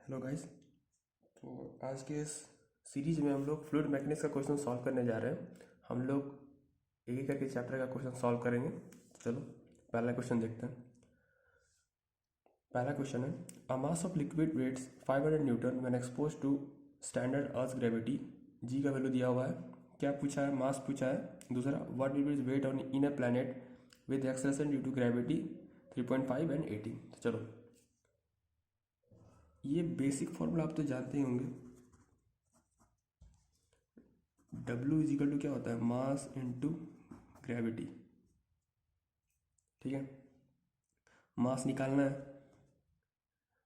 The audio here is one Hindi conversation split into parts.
Hello guys. तो आज के इस सीरीज में हम लोग फ्लूइड मैकेनिक्स का क्वेश्चन सॉल्व करने जा रहे हैं। हम लोग एक एक करके चैप्टर का क्वेश्चन सॉल्व करेंगे। चलो पहला क्वेश्चन देखते हैं। पहला क्वेश्चन है, a mass of liquid weights 500 newton when expose to standard earth gravity. G का वैल्यू दिया हुआ है। क्या पूछा है? मास पूछा है। दूसरा, what will be is weight on in a planet with acceleration due to gravity 3.5 and 18। तो चलो, ये बेसिक फॉर्मूला आप तो जानते ही होंगे। W इज इक्वल टू क्या होता है? Mass into gravity. ठीक है, मास निकालना है,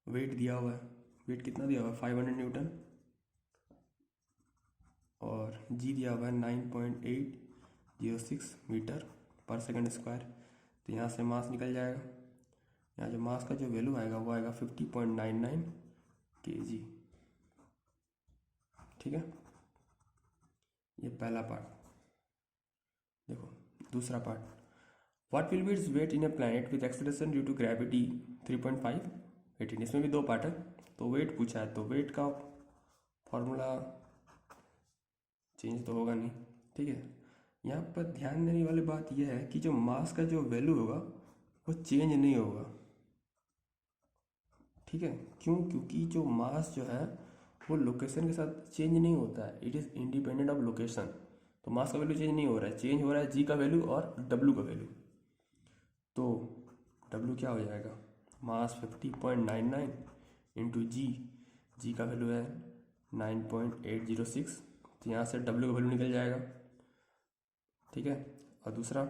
वेट दिया हुआ है। वेट कितना दिया हुआ है? 500 न्यूटन। और जी दिया हुआ है 9.806 मीटर पर सेकंड स्क्वायर। तो यहाँ से मास निकल जाएगा। यहाँ जो मास का जो वैल्यू आएगा वो आएगा 50.99 kg। ठीक है, ये पहला पार्ट। देखो दूसरा part, what will be its weight in a planet with acceleration due to gravity 3.5 18। इसमें भी दो पार्ट है। तो वेट पूछा है, तो वेट का फॉर्मूला चेंज तो होगा नहीं। ठीक है, यहाँ पर ध्यान देने वाली बात यह है कि जो मास का जो वैल्यू होगा वो चेंज नहीं होगा। ठीक है, क्यों? क्योंकि जो मास जो है वो लोकेशन के साथ चेंज नहीं होता है। It is independent of location. तो मास का वैल्यू चेंज नहीं हो रहा है, चेंज हो रहा है जी का वैल्यू और डब्ल्यू का वैल्यू। तो डब्ल्यू क्या हो जाएगा? मास 50.99 इंटू जी। जी का वैल्यू है 9.806। तो यहाँ से डब्ल्यू का वैल्यू निकल जाएगा। ठीक है, और दूसरा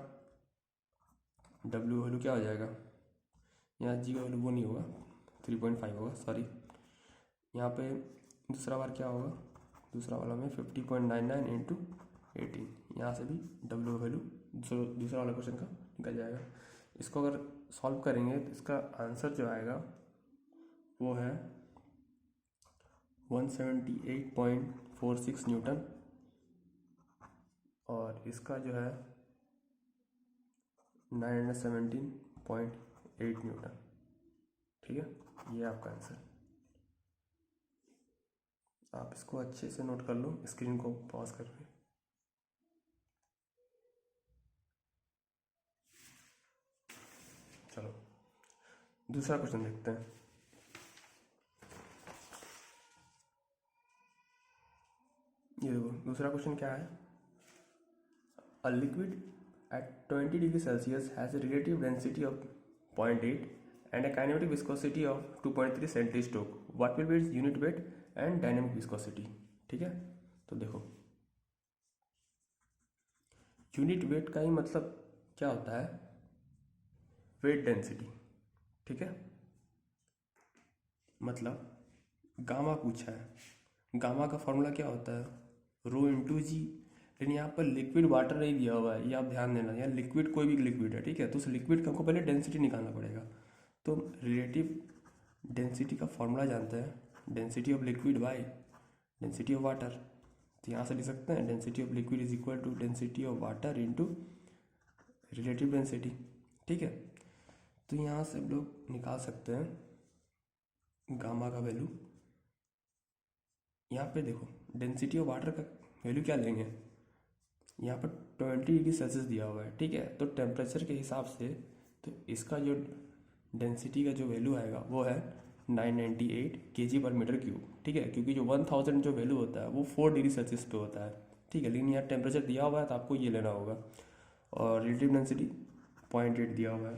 डब्ल्यू का वैल्यू क्या हो जाएगा? यहाँ जी का वैल्यू वो नहीं होगा, 3.5 होगा, सॉरी। यहाँ पे दूसरा बार क्या होगा? दूसरा वाला में 50.99 इंटू 18। यहाँ से भी डब्ल्यू का वैल्यू दूसरा वाला क्वेश्चन का निकल जाएगा। इसको अगर सॉल्व करेंगे तो इसका आंसर जो आएगा वो है 178.46 न्यूटन। और इसका जो है 917.8 न्यूटन। ठीक है, ये आपका आंसर। आप इसको अच्छे से नोट कर लो, स्क्रीन को पॉज करके। चलो दूसरा क्वेश्चन देखते हैं। ये देखो दूसरा क्वेश्चन क्या है। A liquid at 20 degree Celsius has a relative density of 0.8 and a kinematic viscosity of 2.3 centistroke. What will be its unit weight and dynamic viscosity? ठीक है, तो देखो यूनिट वेट का ही मतलब क्या होता है? Weight density. ठीक है, मतलब गामा पूछा है। गामा का फॉर्मूला क्या होता है? रो इंटू जी। लेकिन यहाँ पर लिक्विड वाटर नहीं दिया हुआ है, ये आप ध्यान देना। यहाँ लिक्विड कोई भी लिक्विड है, ठीक है, तो उस लिक्विड का हमको पहले डेंसिटी निकालना पड़ेगा। तो रिलेटिव डेंसिटी का फॉर्मूला जानते हैं, density of liquid by density of water. तो यहाँ से लिख सकते हैं density of liquid is equal to density of water into relative density. ठीक है, तो यहाँ से हम लोग निकाल सकते हैं गामा का वैल्यू। यहाँ पे देखो डेंसिटी ऑफ वाटर का वैल्यू क्या लेंगे? यहाँ पर 20 डिग्री सेल्सियस दिया हुआ है। ठीक है, तो टेम्परेचर के हिसाब से तो इसका जो डेंसिटी का जो वैल्यू आएगा वो है 998 kg पर मीटर क्यूब। ठीक है, क्योंकि जो 1000 जो वैल्यू होता है वो 4 डिग्री सेल्सियस पे होता है। ठीक है, लेकिन यहाँ टेम्परेचर दिया हुआ है तो आपको ये लेना होगा। और रिलेटिव डेंसिटी 0.8 दिया हुआ है।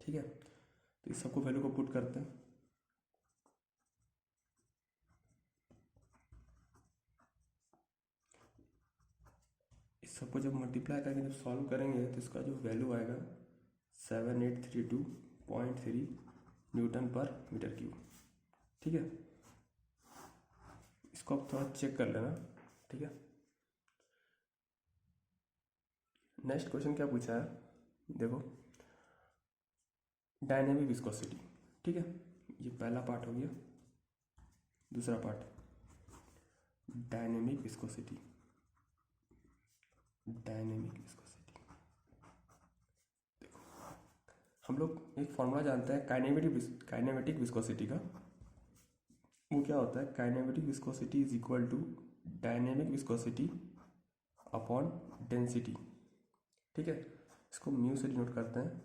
ठीक है, तो इस सबको वैल्यू को पुट करते हैं। इस सबको जब मल्टीप्लाई करके जब सॉल्व करेंगे तो इसका जो वैल्यू आएगा 7832.3 न्यूटन पर मीटर क्यूब। ठीक है, इसको आप थोड़ा चेक कर लेना। ठीक है, नेक्स्ट क्वेश्चन क्या पूछा है? देखो डायनेमिक विस्कोसिटी। ठीक है, ये पहला पार्ट हो गया। दूसरा part dynamic viscosity. Dynamic viscosity देखो हम लोग एक फॉर्मूला जानते हैं काइनेमेटिक विस्कोसिटी का। वो क्या होता है, kinematic viscosity is equal to dynamic viscosity upon density. ठीक है, इसको म्यू से डिनोट करते हैं।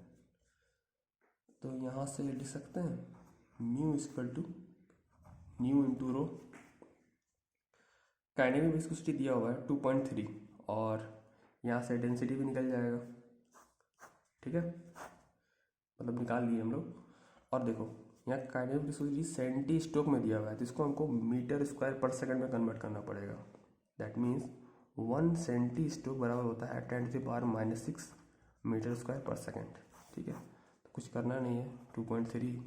तो यहाँ से लिख सकते हैं mu equal to nu into rho. Kinematic viscosity दिया हुआ है 2.3 और यहाँ से डेंसिटी भी निकल जाएगा। ठीक है, मतलब निकाल लिए हम लोग। और देखो यहाँ काइनेटिक विस्कोसिटी 70 स्ट्रोक में दिया हुआ है, तो इसको हमको मीटर स्क्वायर पर सेकंड में कन्वर्ट करना पड़ेगा। दैट मीन्स 170 स्ट्रोक बराबर होता है 10⁻⁻6 मीटर स्क्वायर पर सेकंड। ठीक है, तो कुछ करना नहीं है, 2.3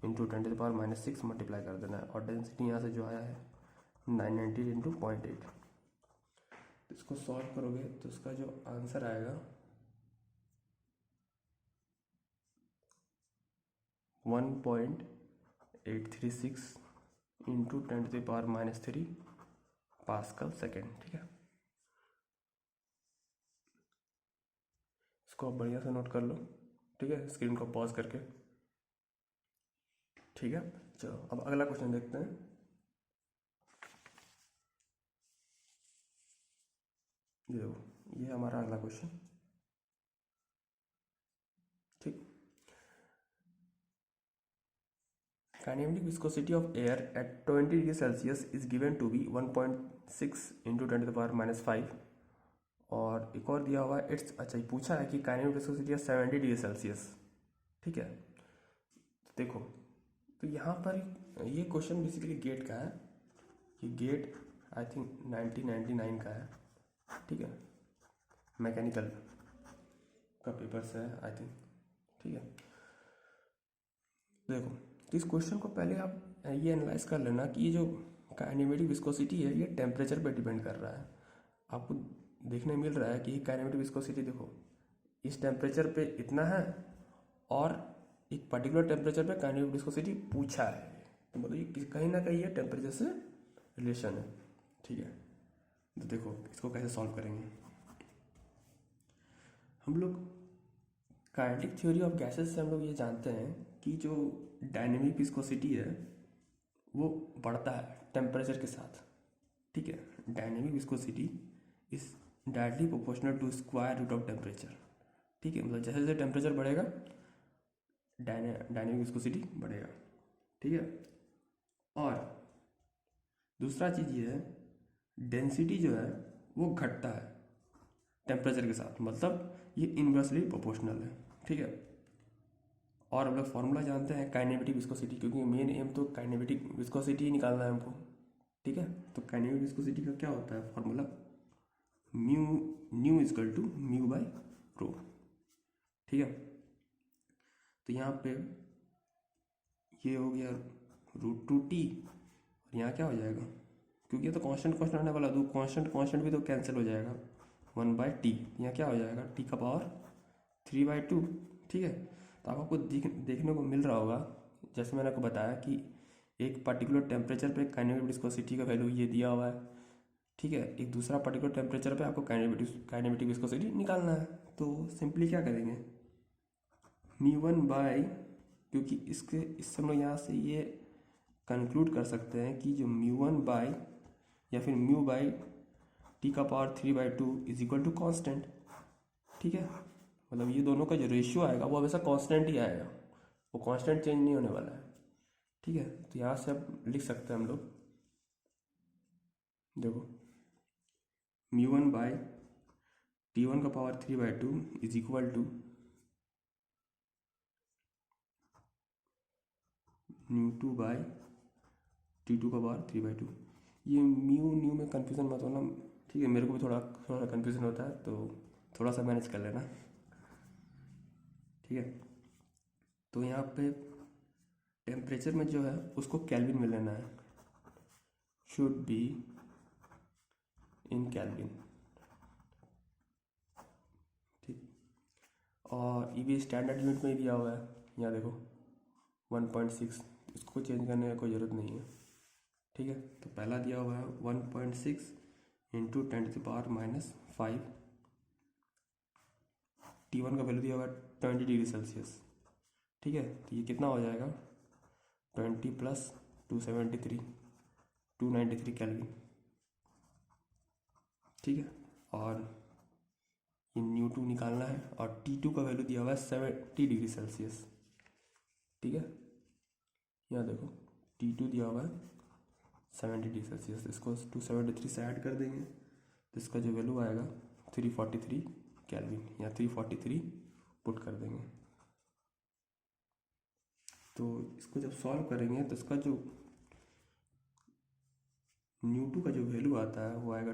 इंटू 10⁻⁻6 मल्टीप्लाई कर देना है। और डेंसिटी यहाँ से जो आया है 990 इंटू 0.8। तो इसको सॉल्व करोगे तो इसका जो आंसर आएगा 1.836 इंटू 10⁻⁻3 पास्कल सेकेंड। ठीक है, इसको आप बढ़िया से नोट कर लो। ठीक है, स्क्रीन को पॉज करके। ठीक है, चलो अब अगला क्वेश्चन देखते हैं। ये हमारा अगला क्वेश्चन। ठीक, kinematic viscosity of air at 20 degree Celsius is given to be 1.6 into 10⁻⁻5। और एक और दिया हुआ है इट्स, अच्छा ये पूछा है कि kinematic viscosity of 70 degree Celsius. ठीक है, तो देखो, तो यहाँ पर ये क्वेश्चन बेसिकली गेट का है। ये गेट आई थिंक 1999 का है। ठीक है, मैकेनिकल का पेपर से है आई थिंक। ठीक है, देखो, तो इस क्वेश्चन को पहले आप ये एनालाइज कर लेना कि ये जो काइनेमेटिक विस्कोसिटी है ये टेम्परेचर पे डिपेंड कर रहा है। आपको देखने मिल रहा है कि काइनेमेटिक विस्कोसिटी देखो इस टेम्परेचर पे इतना है और एक पर्टिकुलर टेम्परेचर पे काइनेमेटिक विस्कोसिटी पूछा है, तो मतलब ये कहीं ना कहीं ये टेम्परेचर से रिलेशन है। ठीक है, तो देखो इसको कैसे सॉल्व करेंगे हम लोग। काइनेटिक थ्योरी ऑफ गैसेस से हम लोग ये जानते हैं कि जो डायनेमिक विस्कोसिटी है वो बढ़ता है टेम्परेचर के साथ। ठीक है, dynamic viscosity is directly proportional to square root of temperature. ठीक है, मतलब जैसे जैसे टेम्परेचर बढ़ेगा डायनेमिक विस्कोसिटी बढ़ेगा। ठीक है, और दूसरा चीज़ ये है डेंसिटी जो है वो घटता है टेम्परेचर के साथ, मतलब ये इन्वर्सली प्रोपोर्शनल है। ठीक है, और हम लोग फॉर्मूला जानते हैं काइनेमेटिक विस्कोसिटी, क्योंकि मेन एम तो काइनेमेटिक विस्कोसिटी ही निकालना है हमको। ठीक है, तो काइनेमेटिक विस्कोसिटी का क्या होता है formula, nu is equal to mu by rho. ठीक है, तो यहाँ पे ये हो गया √2t और यहाँ क्या हो जाएगा, क्योंकि ये तो कांस्टेंट कांस्टेंट आने वाला, दो कांस्टेंट कांस्टेंट भी तो कैंसिल हो जाएगा, 1/t। यहाँ क्या हो जाएगा t का पावर 3/2। ठीक है, तो आपको देखने को मिल रहा होगा जैसे मैंने आपको बताया कि एक पर्टिकुलर टेम्परेचर पे काइनेमेटिक विस्कोसिटी का वैल्यू ये दिया हुआ है। ठीक है, एक दूसरा पर्टिकुलर टेम्परेचर पे आपको काइनेमेटिक विस्कोसिटी निकालना है। तो सिंपली क्या करेंगे, μ1 क्योंकि इससे हम लोग यहाँ से ये कंक्लूड कर सकते हैं कि जो μ1 या फिर μ/t का power 3/2 is equal to constant. ठीक है, मतलब ये दोनों का जो रेशियो आएगा वो हमेशा कांस्टेंट ही आएगा, वो कांस्टेंट चेंज नहीं होने वाला है। ठीक है, तो यहाँ से अब लिख सकते हैं हम लोग, देखो μ1/t1 का power 3/2 is equal to μ2/t2 का पावर 3/2। ये न्यू में कन्फ्यूज़न मत होना। ठीक है, मेरे को भी थोड़ा थोड़ा कन्फ्यूज़न होता है, तो थोड़ा सा मैनेज कर लेना। ठीक है, तो यहाँ पे टेम्परेचर में जो है उसको केल्विन में लेना है, शुड बी इन केल्विन। ठीक, और ये भी स्टैंडर्ड यूनिट में ही दिया हुआ है, यहाँ देखो 1.6, इसको चेंज करने की कोई ज़रूरत नहीं है। ठीक है, तो पहला दिया हुआ है 1.6 इंटू 10⁻⁻5। t1 का वैल्यू दिया हुआ है 20 डिग्री सेल्सियस। ठीक है, तो ये कितना हो जाएगा 20 + 293 केल्विन, ठीक है। और ये न्यू2 निकालना है और T2 का वैल्यू दिया हुआ है 70 डिग्री सेल्सियस, ठीक है। यहाँ देखो T2 दिया हुआ है 70 डिग्री सेल्सियस, इसको 273 से ऐड कर देंगे तो इसका जो वैल्यू आएगा 343 केल्विन, या 343 पुट कर देंगे। तो इसको जब सॉल्व करेंगे तो इसका जो न्यू2 का जो वैल्यू आता है वो आएगा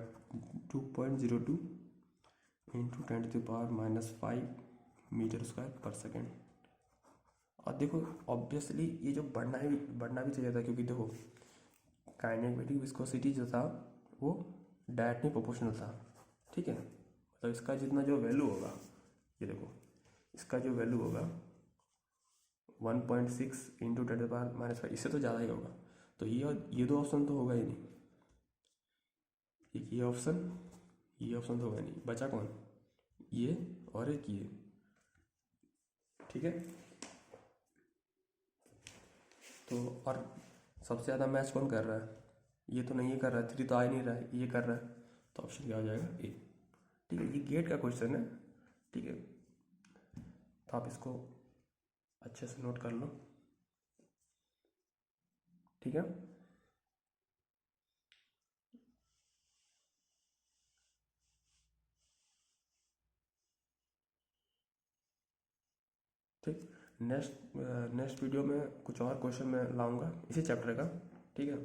2.02 इंटू 10⁻⁻5 मीटर स्क्वायर पर सेकेंड। और देखो ऑब्वियसली ये जो बढ़ना भी चाहिए था, क्योंकि देखो काइनेमेटिक विस्कोसिटी जो था वो डायरेक्टली प्रोपोर्शनल था, ठीक है। मतलब इसका जितना जो वैल्यू होगा, ये देखो इसका जो वैल्यू होगा 1.6 इंटू 10⁻⁻5, इससे तो ज़्यादा ही होगा। तो ये दो ऑप्शन तो होगा ही नहीं, एक ये ऑप्शन तो होगा नहीं, बचा कौन, ये और एक ये, ठीक है। तो और सबसे ज़्यादा मैच कौन कर रहा है, ये तो नहीं कर रहा है, 3 तो आ ही नहीं रहा है, ये कर रहा है, तो ऑप्शन क्या हो जाएगा ए, ठीक है। ये गेट का क्वेश्चन है, ठीक है। तो आप इसको अच्छे से नोट कर लो, ठीक है। ठीक, नेक्स्ट वीडियो में कुछ और क्वेश्चन मैं लाऊंगा इसी चैप्टर का, ठीक है।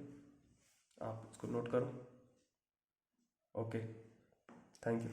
आप इसको नोट करो, ओके, थैंक यू।